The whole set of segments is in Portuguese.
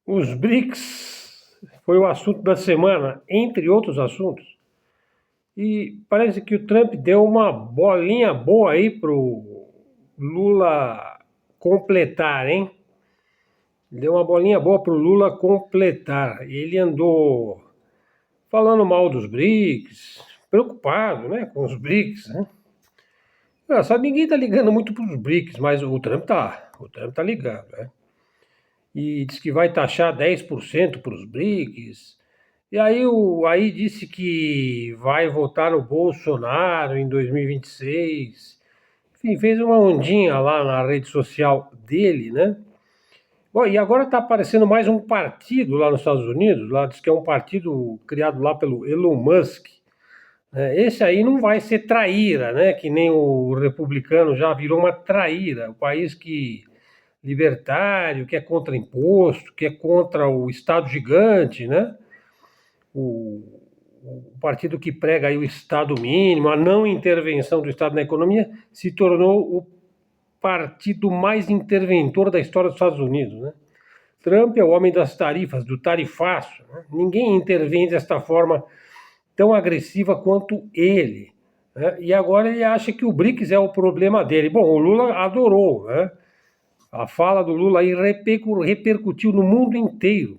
Os BRICS foi o assunto da semana, entre outros assuntos. E parece que o Trump deu uma bolinha boa aí pro Lula completar, hein? Deu uma bolinha boa pro Lula completar. Ele andou falando mal dos BRICS, preocupado, né, com os BRICS, né? Engraçado, ninguém tá ligando muito pros BRICS, mas o Trump tá. O Trump tá ligando, né? E diz que vai taxar 10% para os BRICS. E aí disse que vai votar no Bolsonaro em 2026. Enfim, fez uma ondinha lá na rede social dele, né? Bom, e agora está aparecendo mais um partido lá nos Estados Unidos, lá diz que é um partido criado lá pelo Elon Musk. Esse aí não vai ser traíra, né? Que nem o republicano já virou uma traíra. O país que libertário, que é contra imposto, que é contra o Estado gigante, né? O partido que prega aí o Estado mínimo, a não intervenção do Estado na economia, se tornou o partido mais interventor da história dos Estados Unidos, né? Trump é o homem das tarifas, do tarifaço, né? Ninguém intervém desta forma tão agressiva quanto ele, né? E agora ele acha que o BRICS é o problema dele. Bom, o Lula adorou, né? A fala do Lula aí repercutiu no mundo inteiro,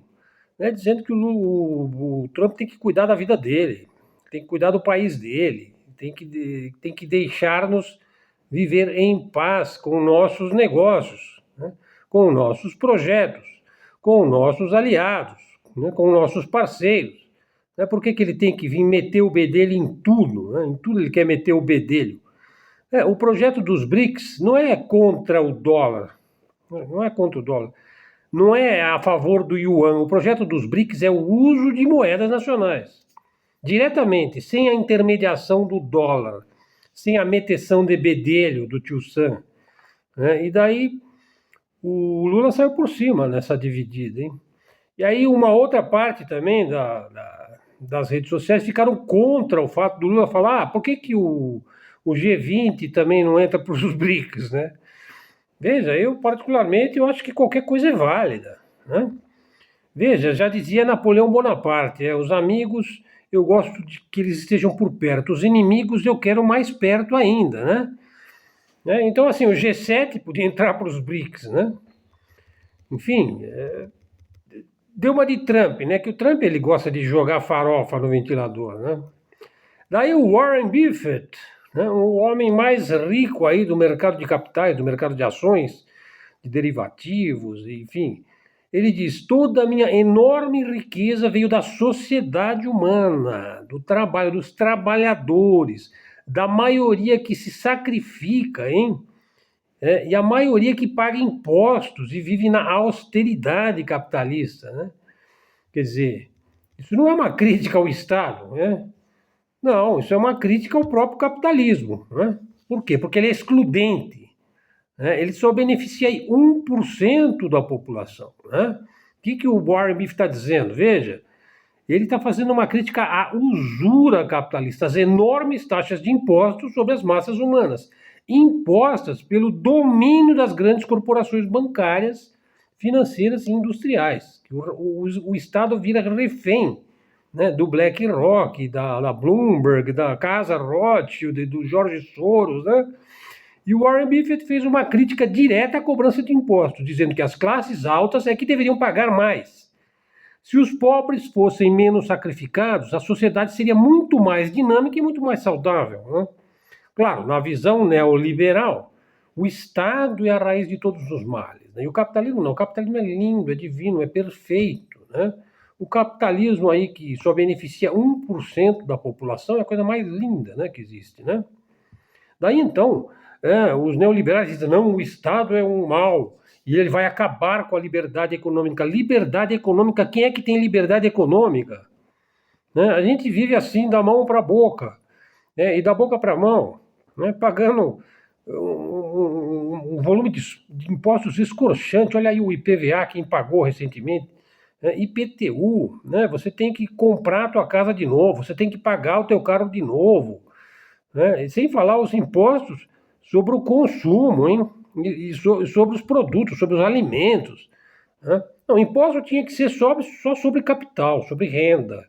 né, dizendo que o Trump tem que cuidar da vida dele, tem que cuidar do país dele, tem que deixar-nos viver em paz com nossos negócios, né, com nossos projetos, com nossos aliados, né, com nossos parceiros. Né, por que ele tem que vir meter o bedelho em tudo? Né, em tudo ele quer meter o bedelho. O projeto dos BRICS não é contra o dólar, não é contra o dólar. Não é a favor do yuan. O projeto dos BRICS é o uso de moedas nacionais. Diretamente, sem a intermediação do dólar, sem a meteção de bedelho do tio Sam. Né? E daí o Lula saiu por cima nessa dividida. Hein? E aí uma outra parte também das redes sociais ficaram contra o fato do Lula falar por que o G20 também não entra para os BRICS, né? Veja, eu particularmente eu acho que qualquer coisa é válida, né? Veja, já dizia Napoleão Bonaparte, os amigos eu gosto de que eles estejam por perto, os inimigos eu quero mais perto ainda, né? Então, assim, o G7 podia entrar para os BRICS, né? Enfim, deu uma de Trump, né? Que o Trump ele gosta de jogar farofa no ventilador, né? Daí o Warren Buffett, né? O homem mais rico aí do mercado de capitais, do mercado de ações, de derivativos, enfim. Ele diz: toda a minha enorme riqueza veio da sociedade humana, do trabalho, dos trabalhadores, da maioria que se sacrifica, hein? E a maioria que paga impostos e vive na austeridade capitalista, né? Quer dizer, isso não é uma crítica ao Estado, né? Não, isso é uma crítica ao próprio capitalismo, né? Por quê? Porque ele é excludente. Né? Ele só beneficia aí 1% da população. Né? O que o Warren Buffett está dizendo? Veja, ele está fazendo uma crítica à usura capitalista, às enormes taxas de impostos sobre as massas humanas, impostas pelo domínio das grandes corporações bancárias, financeiras e industriais. O Estado vira refém, né, do BlackRock, da Bloomberg, da Casa Rothschild, do George Soros, né? E o Warren Buffett fez uma crítica direta à cobrança de impostos, dizendo que as classes altas é que deveriam pagar mais. Se os pobres fossem menos sacrificados, a sociedade seria muito mais dinâmica e muito mais saudável. Né? Claro, na visão neoliberal, o Estado é a raiz de todos os males. Né? E o capitalismo não. O capitalismo é lindo, é divino, é perfeito. Né? O capitalismo aí que só beneficia 1% da população é a coisa mais linda, né, que existe. Né? Daí então, os neoliberais dizem, não, o Estado é um mal, e ele vai acabar com a liberdade econômica. Liberdade econômica, quem é que tem liberdade econômica? Né? A gente vive assim, da mão para a boca, né? E da boca para a mão, né? Pagando um volume de impostos escorchante. Olha aí o IPVA, quem pagou recentemente, né? IPTU, né? Você tem que comprar a tua casa de novo, você tem que pagar o teu carro de novo, né? E sem falar os impostos sobre o consumo, hein? E sobre os produtos, sobre os alimentos. Né? Não, imposto tinha que ser só sobre capital, sobre renda,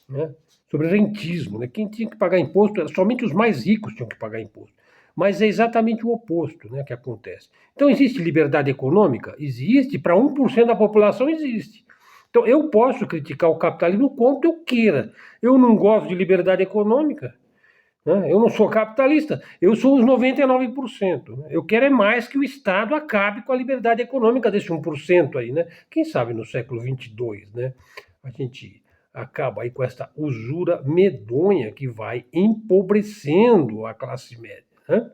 né? Sobre rentismo. Né? Quem tinha que pagar imposto, somente os mais ricos tinham que pagar imposto. Mas é exatamente o oposto, né, que acontece. Então, existe liberdade econômica? Existe. Para 1% da população, existe. Então, eu posso criticar o capitalismo o quanto eu queira. Eu não gosto de liberdade econômica, né? Eu não sou capitalista, eu sou os 99%. Né? Eu quero é mais que o Estado acabe com a liberdade econômica desse 1% aí, né? Quem sabe no século XXII, né? A gente acaba aí com essa usura medonha que vai empobrecendo a classe média, né?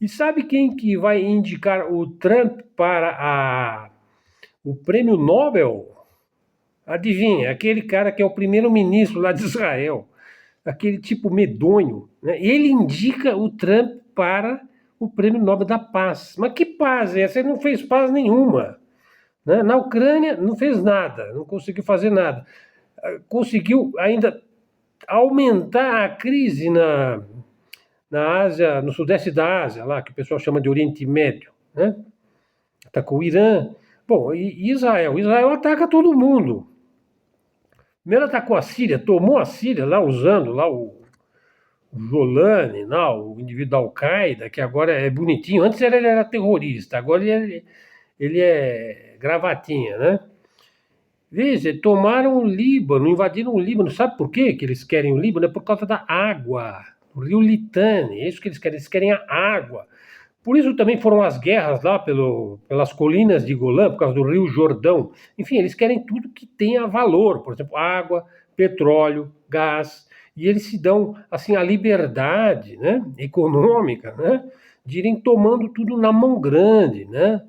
E sabe quem que vai indicar o Trump para o prêmio Nobel? Adivinha, aquele cara que é o primeiro-ministro lá de Israel, aquele tipo medonho, né? Ele indica o Trump para o Prêmio Nobel da Paz. Mas que paz é essa? Ele não fez paz nenhuma. Né? Na Ucrânia não fez nada, não conseguiu fazer nada. Conseguiu ainda aumentar a crise na Ásia, no sudeste da Ásia, lá que o pessoal chama de Oriente Médio. Né? Atacou o Irã. Bom, e Israel? Israel ataca todo mundo. Primeiro atacou a Síria, tomou a Síria lá usando lá o Jolani, não, o indivíduo da Al-Qaeda, que agora é bonitinho. Antes ele era terrorista, agora ele é gravatinha, né? Veja, tomaram o Líbano, invadiram o Líbano. Sabe por quê que eles querem o Líbano? É por causa da água, o rio Litani. É isso que eles querem a água. Por isso também foram as guerras lá pelas colinas de Golã, por causa do rio Jordão. Enfim, eles querem tudo que tenha valor, por exemplo, água, petróleo, gás, e eles se dão assim a liberdade, né, econômica, né, de irem tomando tudo na mão grande, né,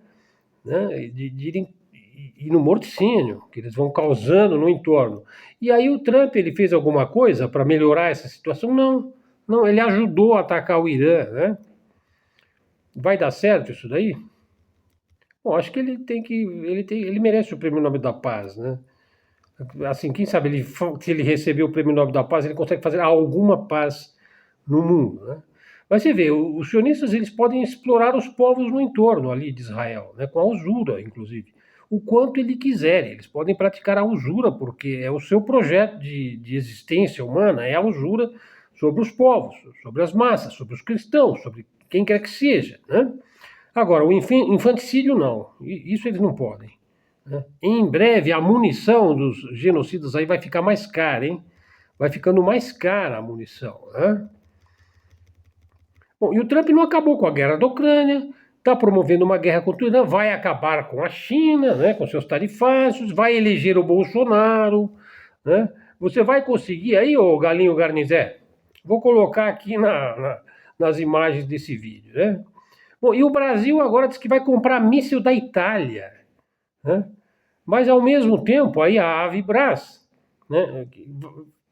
de irem e no morticínio que eles vão causando no entorno. E aí o Trump ele fez alguma coisa para melhorar essa situação? Não, não, ele ajudou a atacar o Irã, né? Vai dar certo isso daí? Bom, acho que ele merece o Prêmio Nobel da Paz, né? Assim, quem sabe se ele receber o Prêmio Nobel da Paz, ele consegue fazer alguma paz no mundo, né? Mas você vê, os sionistas eles podem explorar os povos no entorno ali de Israel, né? Com a usura, inclusive, o quanto ele quiserem. Eles podem praticar a usura, porque é o seu projeto de existência humana, é a usura sobre os povos, sobre as massas, sobre os cristãos, sobre quem quer que seja, né? Agora, o infanticídio não, isso eles não podem. Né? Em breve, a munição dos genocidas aí vai ficar mais cara, hein? Vai ficando mais cara a munição, né? Bom, e o Trump não acabou com a guerra da Ucrânia, está promovendo uma guerra contra o Irã, vai acabar com a China, né, com seus tarifácios, vai eleger o Bolsonaro, né? Você vai conseguir aí, ô Galinho Garnizé? Vou colocar aqui nas imagens desse vídeo, né? Bom, e o Brasil agora diz que vai comprar míssil da Itália, né? Mas ao mesmo tempo aí a Avibras, né,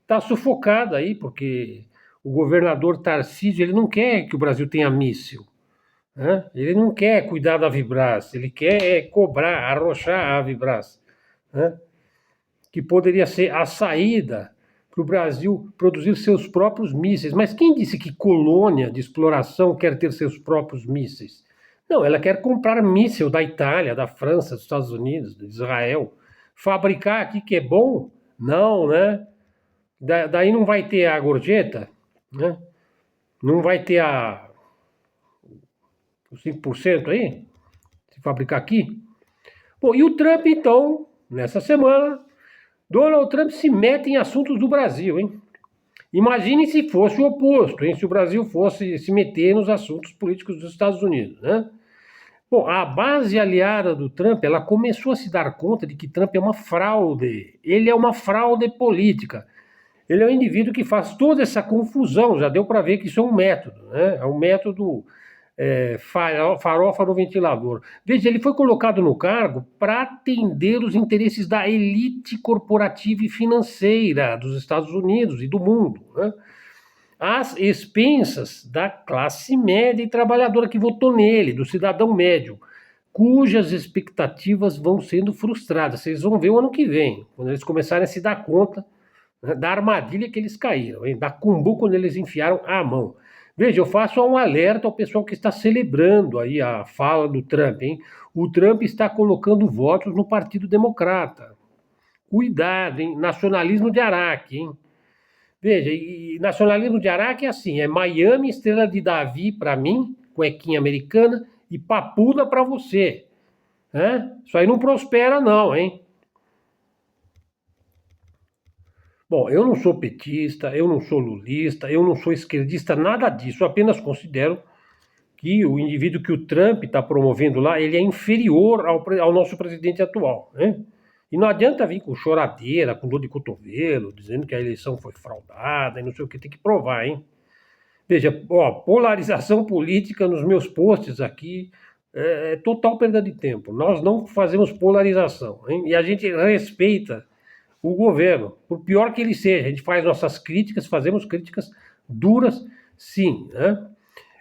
está sufocada aí porque o governador Tarcísio ele não quer que o Brasil tenha míssil, né? Ele não quer cuidar da Avibras, ele quer cobrar, arrochar a Avibras, né? Que poderia ser a saída para o Brasil produzir seus próprios mísseis. Mas quem disse que colônia de exploração quer ter seus próprios mísseis? Não, ela quer comprar míssil da Itália, da França, dos Estados Unidos, de Israel. Fabricar aqui que é bom? Não, né? Daí não vai ter a gorjeta, né? Não vai ter os 5% aí, se fabricar aqui. Bom, e o Trump, então, nessa semana, Donald Trump se mete em assuntos do Brasil, hein? Imagine se fosse o oposto, hein? Se o Brasil fosse se meter nos assuntos políticos dos Estados Unidos, né? Bom, a base aliada do Trump, ela começou a se dar conta de que Trump é uma fraude. Ele é uma fraude política. Ele é um indivíduo que faz toda essa confusão. Já deu para ver que isso é um método, né? É um método farofa no ventilador. Veja, ele foi colocado no cargo para atender os interesses da elite corporativa e financeira dos Estados Unidos e do mundo, né? Às expensas da classe média e trabalhadora que votou nele, do cidadão médio, cujas expectativas vão sendo frustradas. Vocês vão ver o ano que vem, quando eles começarem a se dar conta, né, da armadilha que eles caíram, hein? Da cumbu quando eles enfiaram a mão. Veja, eu faço um alerta ao pessoal que está celebrando aí a fala do Trump, hein? O Trump está colocando votos no Partido Democrata. Cuidado, hein? Nacionalismo de Araque, hein? Veja, e nacionalismo de Araque é assim, é Miami, Estrela de Davi para mim, cuequinha americana, e Papuda para você. Né? Isso aí não prospera não, hein? Bom, eu não sou petista, eu não sou lulista, eu não sou esquerdista, nada disso. Eu apenas considero que o indivíduo que o Trump está promovendo lá, ele é inferior ao nosso presidente atual, né? E não adianta vir com choradeira, com dor de cotovelo, dizendo que a eleição foi fraudada e não sei o que, tem que provar, hein? Veja, ó, polarização política nos meus posts aqui é total perda de tempo. Nós não fazemos polarização, hein? E a gente respeita o governo, por pior que ele seja. A gente faz nossas críticas, fazemos críticas duras, sim, né?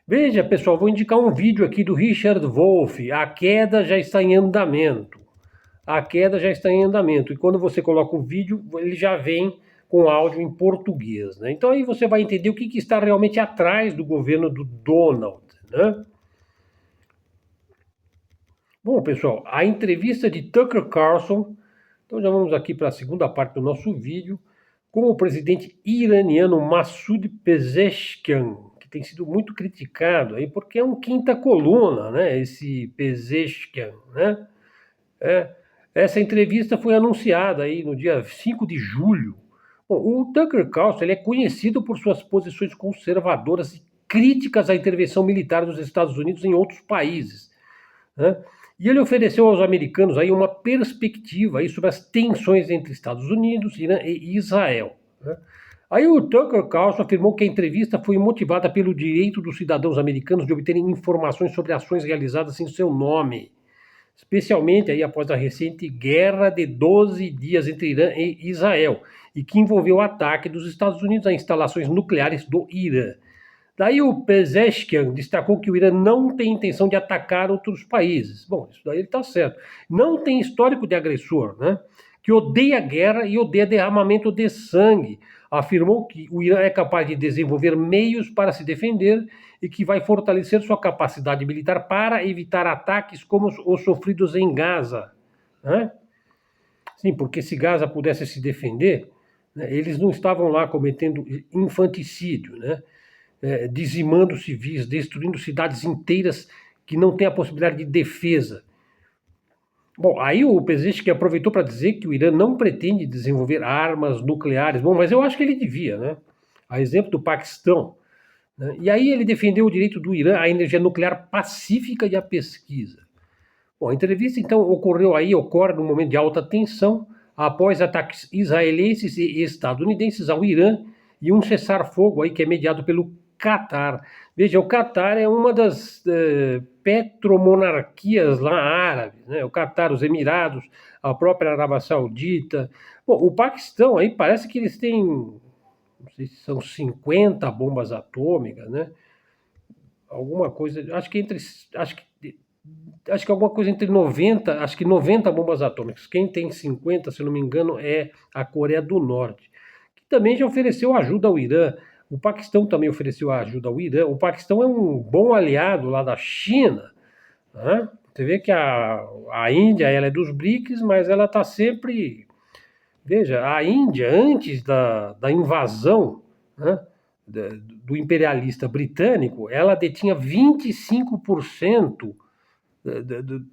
Veja, pessoal, vou indicar um vídeo aqui do Richard Wolff. A queda já está em andamento. A queda já está em andamento. E quando você coloca o vídeo, ele já vem com áudio em português, né? Então aí você vai entender o que está realmente atrás do governo do Donald, né? Bom, pessoal, a entrevista de Tucker Carlson. Então já vamos aqui para a segunda parte do nosso vídeo com o presidente iraniano Massoud Pezeshkian, que tem sido muito criticado aí porque é um quinta coluna, né? Esse Pezeshkian, né? Essa entrevista foi anunciada aí no dia 5 de julho. Bom, o Tucker Carlson ele é conhecido por suas posições conservadoras e críticas à intervenção militar dos Estados Unidos em outros países, né? E ele ofereceu aos americanos aí uma perspectiva aí sobre as tensões entre Estados Unidos, Irã e Israel, né? Aí o Tucker Carlson afirmou que a entrevista foi motivada pelo direito dos cidadãos americanos de obterem informações sobre ações realizadas em seu nome, especialmente aí após a recente guerra de 12 dias entre Irã e Israel, e que envolveu o ataque dos Estados Unidos a instalações nucleares do Irã. Daí o Pezeshkian destacou que o Irã não tem intenção de atacar outros países. Bom, isso daí ele está certo. Não tem histórico de agressor, né? Que odeia guerra e odeia derramamento de sangue. Afirmou que o Irã é capaz de desenvolver meios para se defender e que vai fortalecer sua capacidade militar para evitar ataques como os sofridos em Gaza, né? Sim, porque se Gaza pudesse se defender, né, eles não estavam lá cometendo infanticídio, né? Dizimando civis, destruindo cidades inteiras que não têm a possibilidade de defesa. Bom, aí o Pezeshkian aproveitou para dizer que o Irã não pretende desenvolver armas nucleares. Bom, mas eu acho que ele devia, né? A exemplo do Paquistão, né? E aí ele defendeu o direito do Irã à energia nuclear pacífica e à pesquisa. Bom, a entrevista então ocorre num momento de alta tensão após ataques israelenses e estadunidenses ao Irã e um cessar-fogo aí que é mediado pelo Catar. Veja, o Catar é uma das petromonarquias lá árabes, né? O Catar, os Emirados, a própria Arábia Saudita. Bom, o Paquistão aí parece que eles têm, não sei se são 50 bombas atômicas, né? Alguma coisa, acho que alguma coisa entre 90, acho que 90 bombas atômicas. Quem tem 50, se não me engano, é a Coreia do Norte, que também já ofereceu ajuda ao Irã. O Paquistão também ofereceu ajuda ao Irã. O Paquistão é um bom aliado lá da China, né? Você vê que a Índia ela é dos BRICS, mas ela está sempre... Veja, a Índia, antes da invasão, né, do imperialista britânico, ela detinha 25%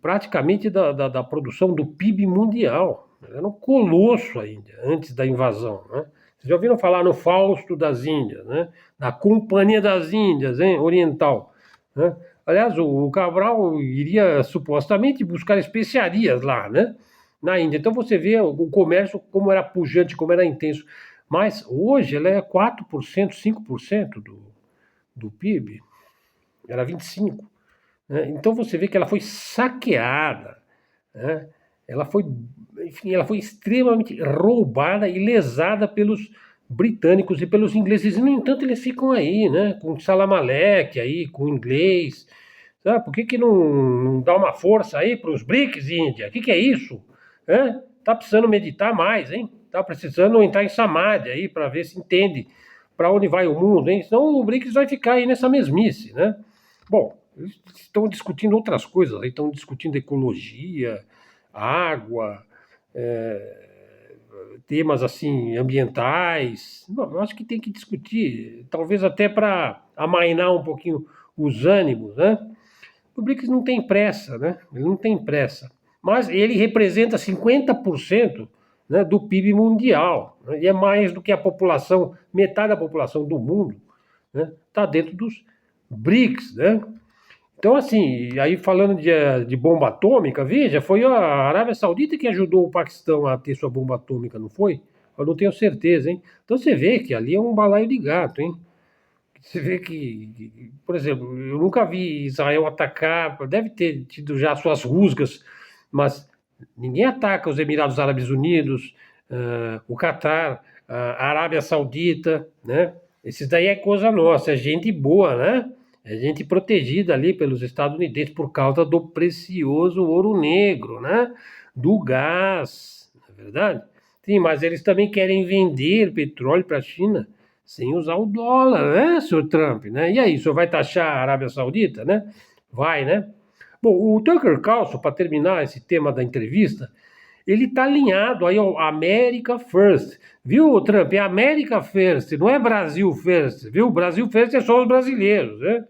praticamente da produção do PIB mundial. Era um colosso a Índia, antes da invasão, né? Vocês já ouviram falar no Fausto das Índias, né? Na Companhia das Índias, hein? Oriental, né? Aliás, o Cabral iria supostamente buscar especiarias lá, né? Na Índia. Então você vê o comércio como era pujante, como era intenso. Mas hoje ela é 4%, 5% do PIB. Era 25%. Né? Então você vê que ela foi saqueada, né? Enfim, ela foi extremamente roubada e lesada pelos britânicos e pelos ingleses. E, no entanto, eles ficam aí, né? Com Salam Aleikum aí, com o inglês. Sabe? Por que não dá uma força aí para os BRICS, Índia? O que é isso? Tá precisando meditar mais, hein? Tá precisando entrar em Samadhi aí para ver se entende para onde vai o mundo, hein? Senão o BRICS vai ficar aí nessa mesmice, né? Bom, eles estão discutindo outras coisas, estão discutindo ecologia, água, temas assim ambientais. Não, eu acho que tem que discutir, talvez até para amainar um pouquinho os ânimos, né? O BRICS não tem pressa, né? Ele não tem pressa. Mas ele representa 50%, né, do PIB mundial, né? E é mais do que a população, metade da população do mundo, né, está dentro dos BRICS, né? Então, assim, aí falando de bomba atômica, veja, foi a Arábia Saudita que ajudou o Paquistão a ter sua bomba atômica, não foi? Eu não tenho certeza, hein? Então você vê que ali é um balaio de gato, hein? Você vê que, por exemplo, eu nunca vi Israel atacar, deve ter tido já suas rusgas, mas ninguém ataca os Emirados Árabes Unidos, o Catar, a Arábia Saudita, né? Esses daí é coisa nossa, é gente boa, né? É gente protegida ali pelos estadunidenses por causa do precioso ouro negro, né? Do gás, não é verdade? Sim, mas eles também querem vender petróleo para a China sem usar o dólar, né, senhor Trump, né? E aí, o senhor vai taxar a Arábia Saudita, né? Vai, né? Bom, o Tucker Carlson, para terminar esse tema da entrevista, ele está alinhado aí ao America First, viu, Trump? É America First, não é Brasil First, viu? Brasil First é só os brasileiros, né?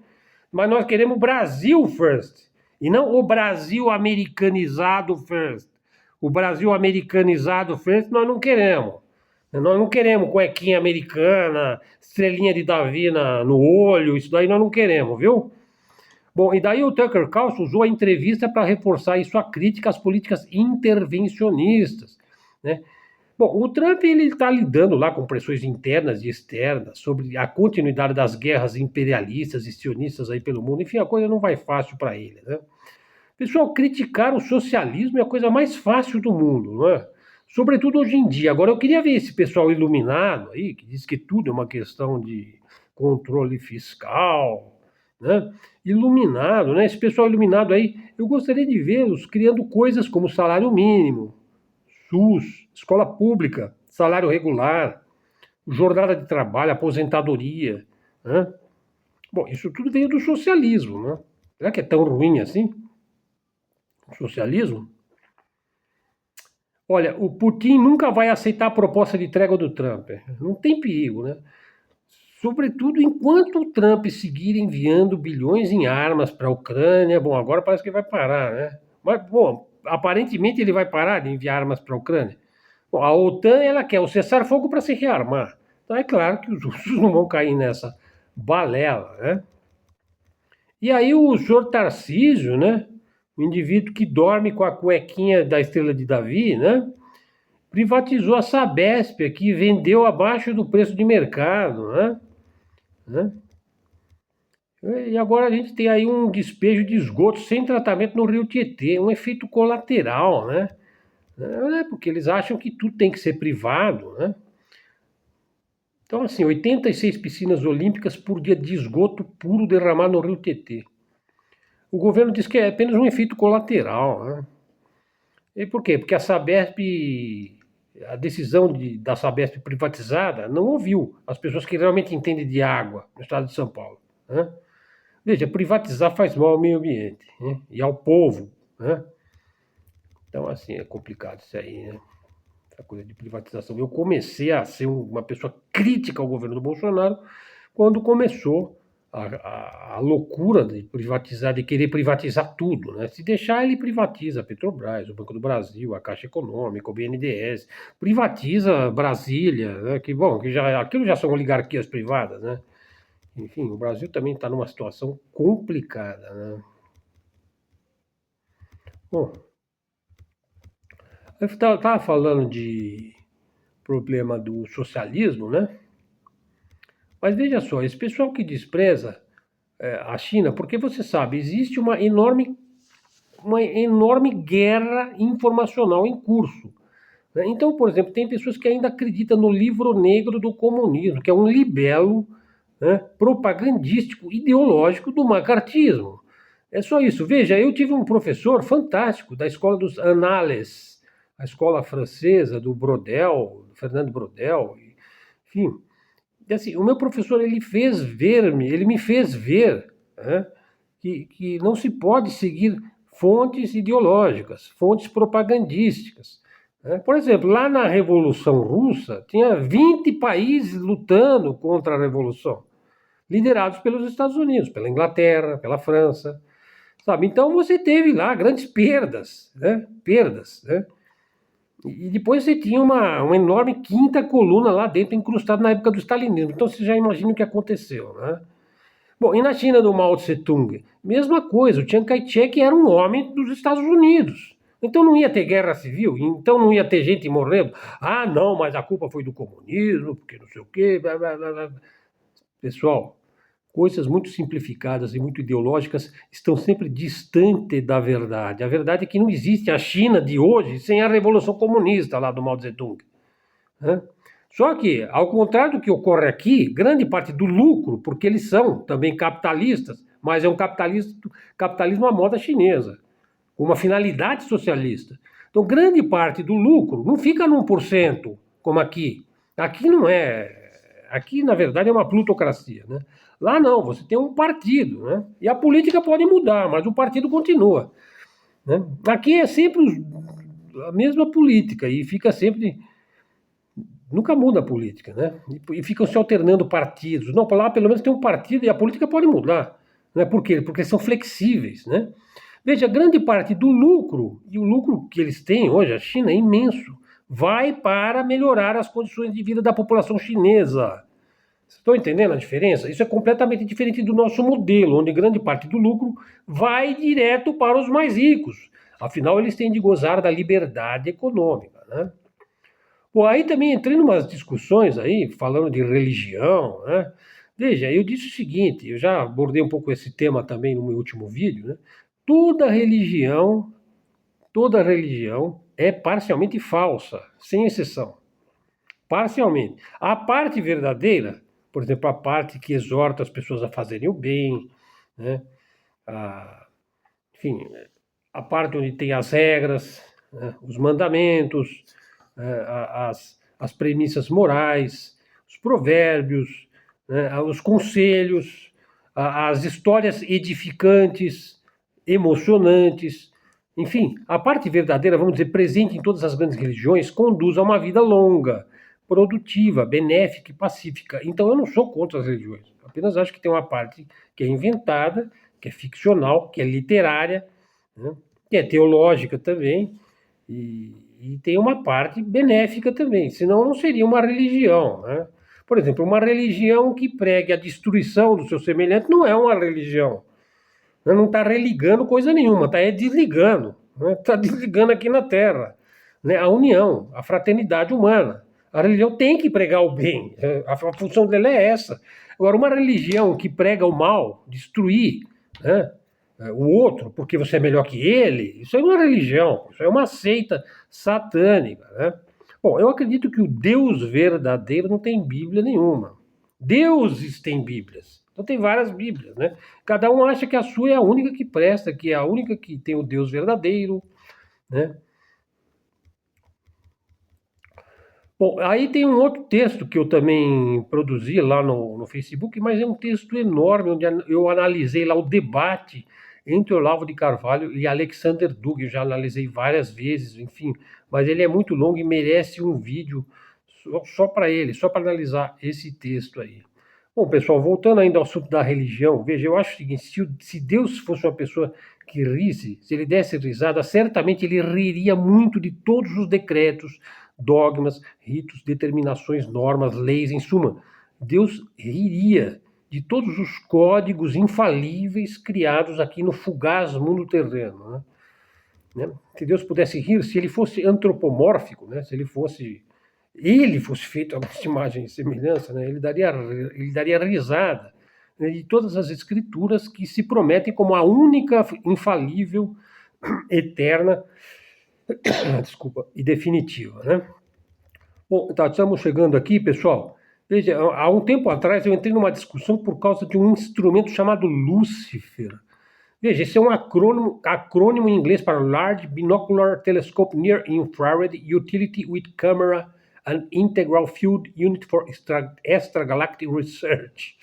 Mas nós queremos Brasil First, e não o Brasil americanizado First. O Brasil americanizado First nós não queremos. Nós não queremos cuequinha americana, estrelinha de Davi no olho, isso daí nós não queremos, viu? Bom, e daí o Tucker Carlson usou a entrevista para reforçar aí sua crítica às políticas intervencionistas, né? Bom, o Trump ele está lidando lá com pressões internas e externas sobre a continuidade das guerras imperialistas e sionistas aí pelo mundo. Enfim, a coisa não vai fácil para ele, né? Pessoal, criticar o socialismo é a coisa mais fácil do mundo, não é? Sobretudo hoje em dia. Agora, eu queria ver esse pessoal iluminado aí, que diz que tudo é uma questão de controle fiscal, né? Iluminado, né? Esse pessoal iluminado aí, eu gostaria de vê-los criando coisas como salário mínimo, SUS, escola pública, salário regular, jornada de trabalho, aposentadoria, né? Bom, isso tudo veio do socialismo, né? Será que é tão ruim assim? O socialismo? Olha, o Putin nunca vai aceitar a proposta de trégua do Trump. Não tem perigo, né? Sobretudo enquanto o Trump seguir enviando bilhões em armas para a Ucrânia. Bom, agora parece que vai parar, né? Mas, bom, aparentemente ele vai parar de enviar armas para a Ucrânia. Bom, a OTAN ela quer o cessar-fogo para se rearmar. Então é claro que os russos não vão cair nessa balela, né? E aí o senhor Tarcísio, né? O indivíduo que dorme com a cuequinha da Estrela de Davi, né? Privatizou a Sabesp aqui, vendeu abaixo do preço de mercado, né? E agora a gente tem aí um despejo de esgoto sem tratamento no Rio Tietê, um efeito colateral, né? Porque eles acham que tudo tem que ser privado, né? Então, assim, 86 piscinas olímpicas por dia de esgoto puro derramado no Rio Tietê. O governo diz que é apenas um efeito colateral, né? E por quê? Porque a Sabesp, a decisão da Sabesp privatizada não ouviu as pessoas que realmente entendem de água no estado de São Paulo, né? Veja, privatizar faz mal ao meio ambiente, né? E ao povo, né? Então, assim, é complicado isso aí, né? Essa coisa de privatização. Eu comecei a ser uma pessoa crítica ao governo do Bolsonaro quando começou a loucura de privatizar, de querer privatizar tudo, né? Se deixar, ele privatiza a Petrobras, o Banco do Brasil, a Caixa Econômica, o BNDES, privatiza Brasília, né? Que bom, aquilo já são oligarquias privadas, né? Enfim, o Brasil também está numa situação complicada, né? Bom, eu estava falando de problema do socialismo, né? Mas veja só, esse pessoal que despreza a China, porque você sabe, existe uma enorme guerra informacional em curso, né? Então, por exemplo, tem pessoas que ainda acreditam no livro negro do comunismo, que é um libelo, né, propagandístico, ideológico do macartismo. É só isso. Veja, eu tive um professor fantástico da escola dos Annales, a escola francesa do Brodel, do Fernando Brodel, enfim. E, assim, o meu professor ele me fez ver, né, que não se pode seguir fontes ideológicas, fontes propagandísticas, né? Por exemplo, lá na Revolução Russa, tinha 20 países lutando contra a Revolução, liderados pelos Estados Unidos, pela Inglaterra, pela França, sabe? Então você teve lá grandes perdas, né? Perdas, né? E depois você tinha uma enorme quinta coluna lá dentro, incrustada na época do stalinismo. Então você já imagina o que aconteceu, né? Bom, e na China do Mao Tse-tung? Mesma coisa, o Chiang Kai-shek era um homem dos Estados Unidos. Então não ia ter guerra civil, então não ia ter gente morrendo. Ah, não, mas a culpa foi do comunismo, porque não sei o quê. Blá, blá, blá, blá. Pessoal, coisas muito simplificadas e muito ideológicas estão sempre distante da verdade. A verdade é que não existe a China de hoje sem a Revolução Comunista lá do Mao Tse-tung, né? Só que, ao contrário do que ocorre aqui, grande parte do lucro, porque eles são também capitalistas, mas é um capitalismo à moda chinesa, com uma finalidade socialista. Então, grande parte do lucro não fica no 1%, como aqui. Aqui não é. Aqui, na verdade, é uma plutocracia, né? Lá não, você tem um partido, né? E a política pode mudar, mas o partido continua, né? Aqui é sempre a mesma política e fica sempre. Nunca muda a política, né? E ficam se alternando partidos. Não, lá pelo menos tem um partido e a política pode mudar. Né? Por quê? Porque são flexíveis, né? Veja, grande parte do lucro, e o lucro que eles têm hoje, a China, é imenso, vai para melhorar as condições de vida da população chinesa. Vocês estão entendendo a diferença? Isso é completamente diferente do nosso modelo, onde grande parte do lucro vai direto para os mais ricos. Afinal, eles têm de gozar da liberdade econômica, né? Bom, aí também entrei em umas discussões aí, falando de religião, né? Veja, eu disse o seguinte, eu já abordei um pouco esse tema também no meu último vídeo, né? Toda religião, toda religião é parcialmente falsa, sem exceção. Parcialmente. A parte verdadeira, por exemplo, a parte que exorta as pessoas a fazerem o bem, né? Enfim, a parte onde tem as regras, né? Os mandamentos, as premissas morais, os provérbios, né? Os conselhos, as histórias edificantes, emocionantes. Enfim, a parte verdadeira, vamos dizer, presente em todas as grandes religiões, conduz a uma vida longa, produtiva, benéfica e pacífica. Então eu não sou contra as religiões, apenas acho que tem uma parte que é inventada, que é ficcional, que é literária, né? Que é teológica também, e tem uma parte benéfica também, senão não seria uma religião, né? Por exemplo, uma religião que pregue a destruição do seu semelhante não é uma religião. Não está religando coisa nenhuma, está desligando. Está desligando aqui na Terra, né? A união, a fraternidade humana. A religião tem que pregar o bem, a função dela é essa. Agora, uma religião que prega o mal, destruir, né, o outro porque você é melhor que ele, isso é uma religião, isso é uma seita satânica, né? Bom, eu acredito que o Deus verdadeiro não tem Bíblia nenhuma. Deuses têm Bíblias. Então tem várias Bíblias, né? Cada um acha que a sua é a única que presta, que é a única que tem o Deus verdadeiro, né? Bom, aí tem um outro texto que eu também produzi lá no Facebook, mas é um texto enorme, onde eu analisei lá o debate entre Olavo de Carvalho e Alexander Dugin. Eu já analisei várias vezes, enfim, mas ele é muito longo e merece um vídeo só para ele, só para analisar esse texto aí. Bom, pessoal, voltando ainda ao assunto da religião, veja, eu acho o seguinte, se Deus fosse uma pessoa que risse, se ele desse risada, certamente ele riria muito de todos os decretos, dogmas, ritos, determinações, normas, leis, em suma. Deus riria de todos os códigos infalíveis criados aqui no fugaz mundo terreno, né? Se Deus pudesse rir, se ele fosse antropomórfico, né? Se ele fosse feito a nossa imagem e semelhança, né? Ele daria risada, né, de todas as escrituras que se prometem como a única, infalível, eterna, desculpa, e definitiva, né? Bom, tá, estamos chegando aqui, pessoal. Veja, há um tempo atrás eu entrei numa discussão por causa de um instrumento chamado Lúcifer. Veja, esse é um acrônimo em inglês para Large Binocular Telescope Near Infrared Utility with Camera an Integral Field Unit for Extragalactic Research.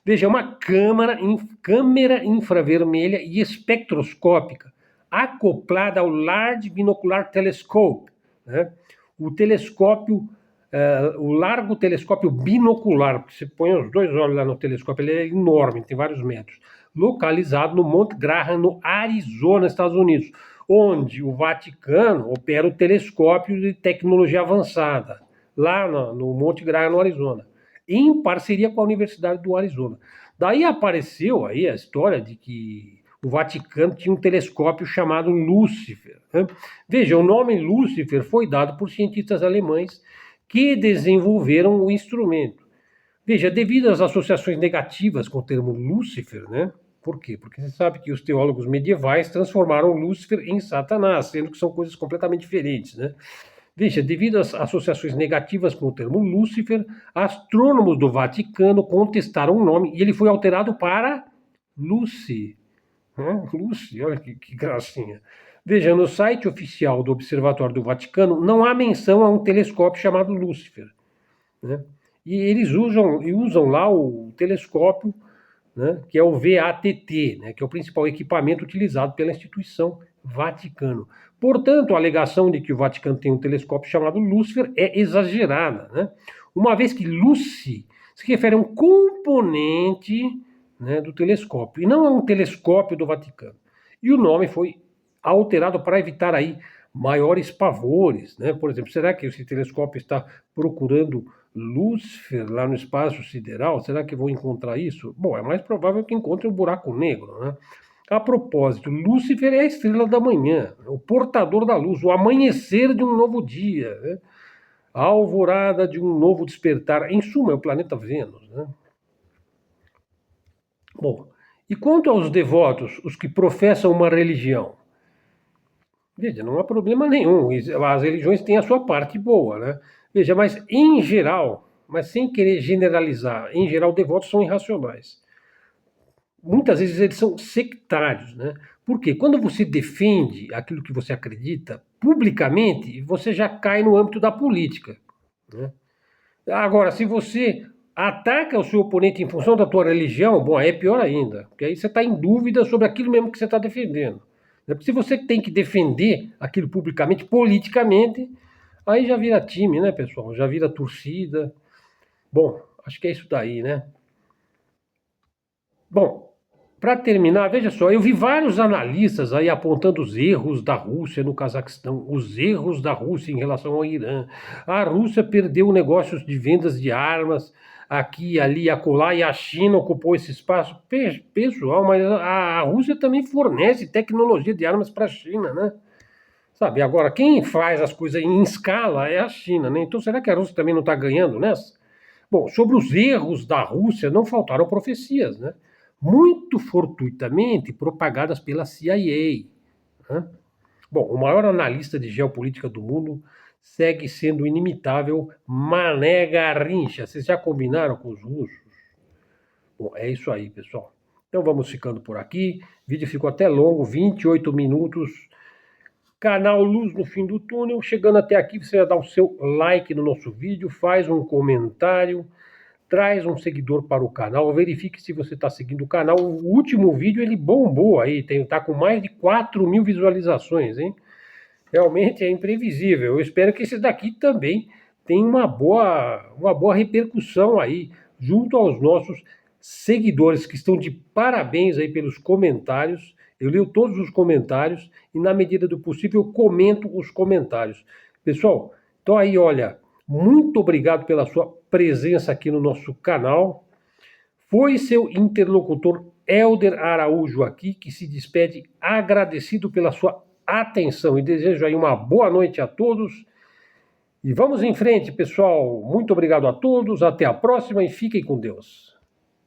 Veja, é uma câmera infravermelha e espectroscópica acoplada ao Large Binocular Telescope, né? O largo telescópio binocular, porque você põe os dois olhos lá no telescópio, ele é enorme, tem vários metros, localizado no Monte Graham, no Arizona, Estados Unidos, onde o Vaticano opera o telescópio de tecnologia avançada, lá no Monte Graham, no Arizona, em parceria com a Universidade do Arizona. Daí apareceu aí a história de que o Vaticano tinha um telescópio chamado Lúcifer, né? Veja, o nome Lúcifer foi dado por cientistas alemães que desenvolveram o instrumento. Veja, devido às associações negativas com o termo Lúcifer, né? Por quê? Porque você sabe que os teólogos medievais transformaram Lúcifer em Satanás, sendo que são coisas completamente diferentes, né? Veja, devido às associações negativas com o termo Lúcifer, astrônomos do Vaticano contestaram o nome e ele foi alterado para Lucy. Lucy, olha que gracinha. Veja, no site oficial do Observatório do Vaticano não há menção a um telescópio chamado Lúcifer, né? E eles usam lá o telescópio, né, que é o VATT, né, que é o principal equipamento utilizado pela instituição Vaticano. Portanto, a alegação de que o Vaticano tem um telescópio chamado Lúcifer é exagerada, né? Uma vez que Lucy se refere a um componente, né, do telescópio, e não a um telescópio do Vaticano. E o nome foi alterado para evitar aí maiores pavores, né? Por exemplo, será que esse telescópio está procurando Lúcifer lá no espaço sideral? Será que vou encontrar isso? Bom, é mais provável que encontre um buraco negro, né? A propósito, Lúcifer é a estrela da manhã, o portador da luz, o amanhecer de um novo dia, né? A alvorada de um novo despertar. Em suma, é o planeta Vênus, né? Bom, e quanto aos devotos, os que professam uma religião? Veja, não há problema nenhum. As religiões têm a sua parte boa, né? Veja, mas em geral, mas sem querer generalizar, em geral, devotos são irracionais. Muitas vezes eles são sectários, né? Porque quando você defende aquilo que você acredita publicamente, você já cai no âmbito da política, né? Agora, se você ataca o seu oponente em função da tua religião, bom, aí é pior ainda, porque aí você está em dúvida sobre aquilo mesmo que você está defendendo. Porque se você tem que defender aquilo publicamente, politicamente, aí já vira time, né, pessoal? Já vira torcida. Bom, acho que é isso daí, né? Bom, para terminar, veja só, eu vi vários analistas aí apontando os erros da Rússia no Cazaquistão, os erros da Rússia em relação ao Irã. A Rússia perdeu negócios de vendas de armas aqui, ali, acolá, e a China ocupou esse espaço. Pessoal, mas a Rússia também fornece tecnologia de armas para a China, né? Sabe, agora, quem faz as coisas em escala é a China, né? Então, será que a Rússia também não está ganhando nessa? Bom, sobre os erros da Rússia, não faltaram profecias, né? Muito fortuitamente propagadas pela CIA, né? Bom, o maior analista de geopolítica do mundo segue sendo o inimitável Mané Garrincha. Vocês já combinaram com os russos? Bom, é isso aí, pessoal. Então vamos ficando por aqui. O vídeo ficou até longo, 28 minutos. Canal Luz no Fim do Túnel. Chegando até aqui, você já dá o seu like no nosso vídeo, faz um comentário, traz um seguidor para o canal, verifique se você está seguindo o canal. O último vídeo ele bombou aí, está com mais de 4.000 visualizações, hein? Realmente é imprevisível. Eu espero que esse daqui também tenha uma boa repercussão aí, junto aos nossos seguidores que estão de parabéns aí pelos comentários. Eu leio todos os comentários e, na medida do possível, eu comento os comentários. Pessoal, então aí, olha, muito obrigado pela sua presença aqui no nosso canal. Foi seu interlocutor Helder Araújo aqui, que se despede agradecido pela sua atenção e desejo aí uma boa noite a todos. E vamos em frente, pessoal. Muito obrigado a todos, até a próxima e fiquem com Deus.